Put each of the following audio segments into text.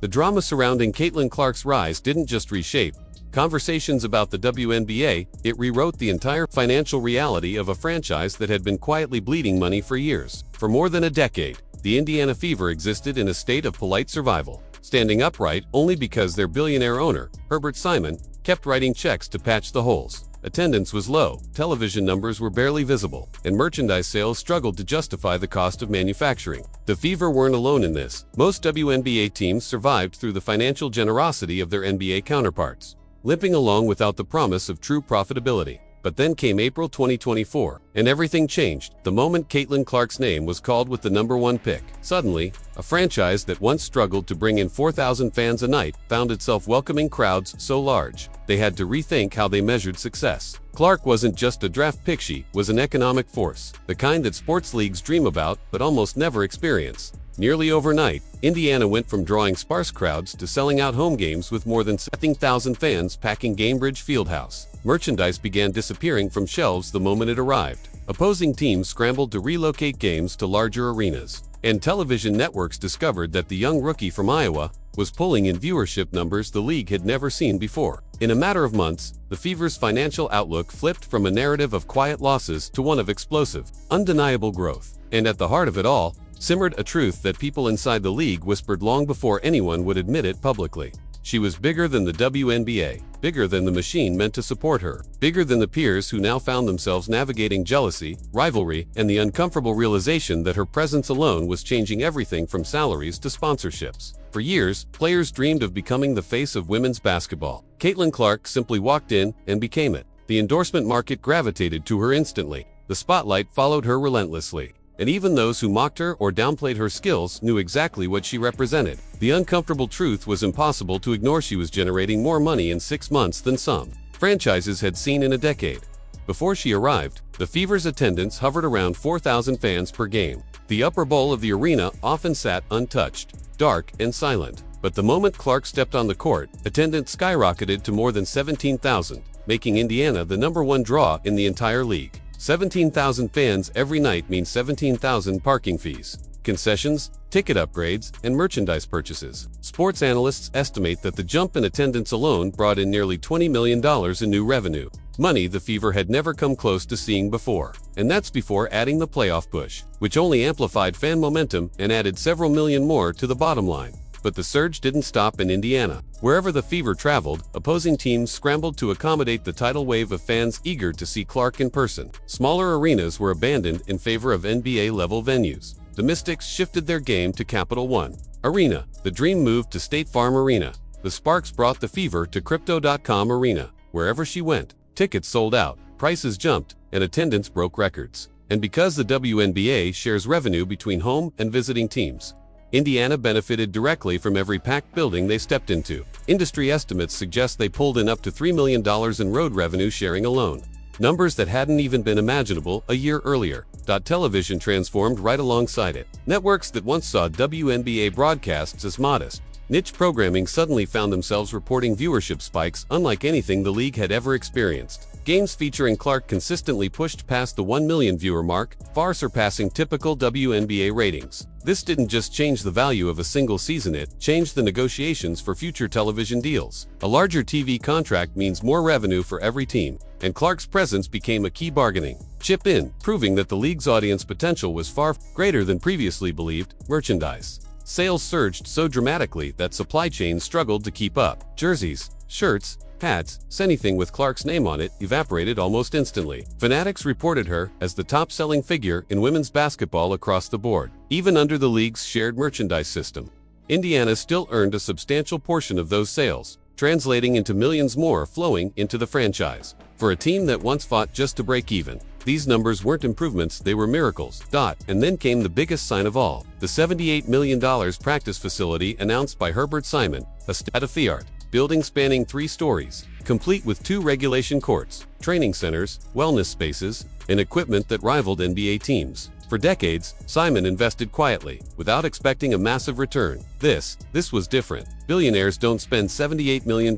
The drama surrounding Caitlin Clark's rise didn't just reshape conversations about the WNBA, it rewrote the entire financial reality of a franchise that had been quietly bleeding money for years. For more than a decade, the Indiana Fever existed in a state of polite survival, standing upright only because their billionaire owner, Herbert Simon, kept writing checks to patch the holes. Attendance was low, television numbers were barely visible, and merchandise sales struggled to justify the cost of manufacturing. The Fever weren't alone in this. Most WNBA teams survived through the financial generosity of their NBA counterparts, limping along without the promise of true profitability. But then came April 2024, and everything changed the moment Caitlin Clark's name was called with the #1 pick. Suddenly, a franchise that once struggled to bring in 4,000 fans a night found itself welcoming crowds so large, they had to rethink how they measured success. Clark wasn't just a draft pick, she was an economic force, the kind that sports leagues dream about but almost never experience. Nearly overnight, Indiana went from drawing sparse crowds to selling out home games with more than 17,000 fans packing Gainbridge Fieldhouse. Merchandise began disappearing from shelves the moment it arrived. Opposing teams scrambled to relocate games to larger arenas, and television networks discovered that the young rookie from Iowa was pulling in viewership numbers the league had never seen before. In a matter of months, the Fever's financial outlook flipped from a narrative of quiet losses to one of explosive, undeniable growth. And at the heart of it all, simmered a truth that people inside the league whispered long before anyone would admit it publicly. She was bigger than the WNBA, bigger than the machine meant to support her, bigger than the peers who now found themselves navigating jealousy, rivalry, and the uncomfortable realization that her presence alone was changing everything from salaries to sponsorships. For years, players dreamed of becoming the face of women's basketball. Caitlin Clark simply walked in and became it. The endorsement market gravitated to her instantly. The spotlight followed her relentlessly. And even those who mocked her or downplayed her skills knew exactly what she represented. The uncomfortable truth was impossible to ignore. She was generating more money in 6 months than some franchises had seen in a decade. Before she arrived, the Fever's attendance hovered around 4,000 fans per game. The upper bowl of the arena often sat untouched, dark and silent. But the moment Clark stepped on the court, attendance skyrocketed to more than 17,000, making Indiana the #1 draw in the entire league. 17,000 fans every night means 17,000 parking fees, concessions, ticket upgrades, and merchandise purchases. Sports analysts estimate that the jump in attendance alone brought in nearly $20 million in new revenue, money the Fever had never come close to seeing before. And that's before adding the playoff push, which only amplified fan momentum and added several million more to the bottom line. But the surge didn't stop in Indiana. Wherever the Fever traveled, opposing teams scrambled to accommodate the tidal wave of fans eager to see Clark in person. Smaller arenas were abandoned in favor of NBA-level venues. The Mystics shifted their game to Capital One Arena. The Dream moved to State Farm Arena. The Sparks brought the Fever to Crypto.com Arena. Wherever she went, tickets sold out, prices jumped, and attendance broke records. And because the WNBA shares revenue between home and visiting teams, Indiana benefited directly from every packed building they stepped into. Industry estimates suggest they pulled in up to $3 million in road revenue sharing alone, numbers that hadn't even been imaginable a year earlier. Television transformed right alongside it. Networks that once saw WNBA broadcasts as modest, niche programming suddenly found themselves reporting viewership spikes unlike anything the league had ever experienced. Games featuring Clark consistently pushed past the 1 million viewer mark, far surpassing typical WNBA ratings. This didn't just change the value of a single season, it changed the negotiations for future television deals. A larger TV contract means more revenue for every team, and Clark's presence became a key bargaining chip in, proving that the league's audience potential was far greater than previously believed. Merchandise sales surged so dramatically that supply chains struggled to keep up. Jerseys, shirts, hats, anything with Clark's name on it evaporated almost instantly. Fanatics reported her as the top-selling figure in women's basketball across the board. Even under the league's shared merchandise system, Indiana still earned a substantial portion of those sales, translating into millions more flowing into the franchise. For a team that once fought just to break even, these numbers weren't improvements, they were miracles. And then came the biggest sign of all, the $78 million practice facility announced by Herbert Simon, a state-of-the-art building spanning 3 stories, complete with 2 regulation courts, training centers, wellness spaces, and equipment that rivaled NBA teams. For decades, Simon invested quietly, without expecting a massive return. This was different. Billionaires don't spend $78 million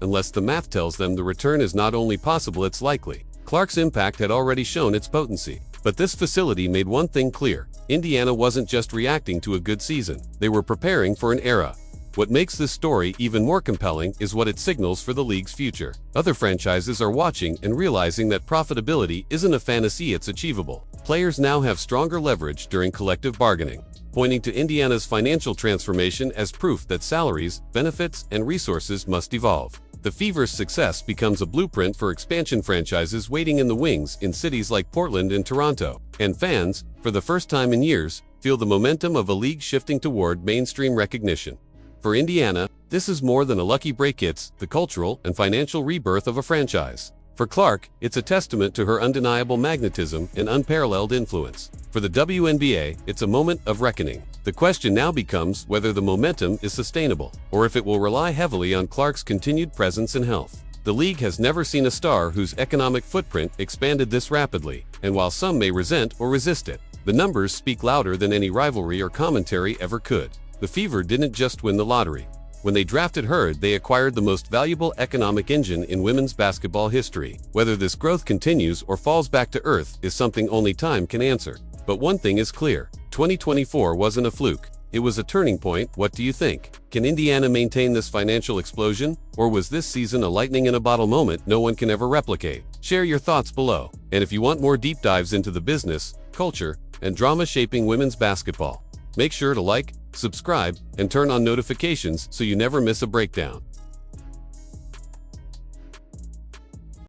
unless the math tells them the return is not only possible, it's likely. Clark's impact had already shown its potency. But this facility made one thing clear: Indiana wasn't just reacting to a good season, they were preparing for an era. What makes this story even more compelling is what it signals for the league's future. Other franchises are watching and realizing that profitability isn't a fantasy, it's achievable. Players now have stronger leverage during collective bargaining, pointing to Indiana's financial transformation as proof that salaries, benefits, and resources must evolve. The Fever's success becomes a blueprint for expansion franchises waiting in the wings in cities like Portland and Toronto. And fans, for the first time in years, feel the momentum of a league shifting toward mainstream recognition. For Indiana, this is more than a lucky break, it's the cultural and financial rebirth of a franchise. For Clark, it's a testament to her undeniable magnetism and unparalleled influence. For the WNBA, it's a moment of reckoning. The question now becomes whether the momentum is sustainable, or if it will rely heavily on Clark's continued presence and health. The league has never seen a star whose economic footprint expanded this rapidly, and while some may resent or resist it, the numbers speak louder than any rivalry or commentary ever could. The Fever didn't just win the lottery. When they drafted Herbert, they acquired the most valuable economic engine in women's basketball history. Whether this growth continues or falls back to earth is something only time can answer. But one thing is clear, 2024 wasn't a fluke. It was a turning point. What do you think? Can Indiana maintain this financial explosion? Or was this season a lightning-in-a-bottle moment no one can ever replicate? Share your thoughts below. And if you want more deep dives into the business, culture, and drama shaping women's basketball, make sure to like, subscribe, and turn on notifications so you never miss a breakdown.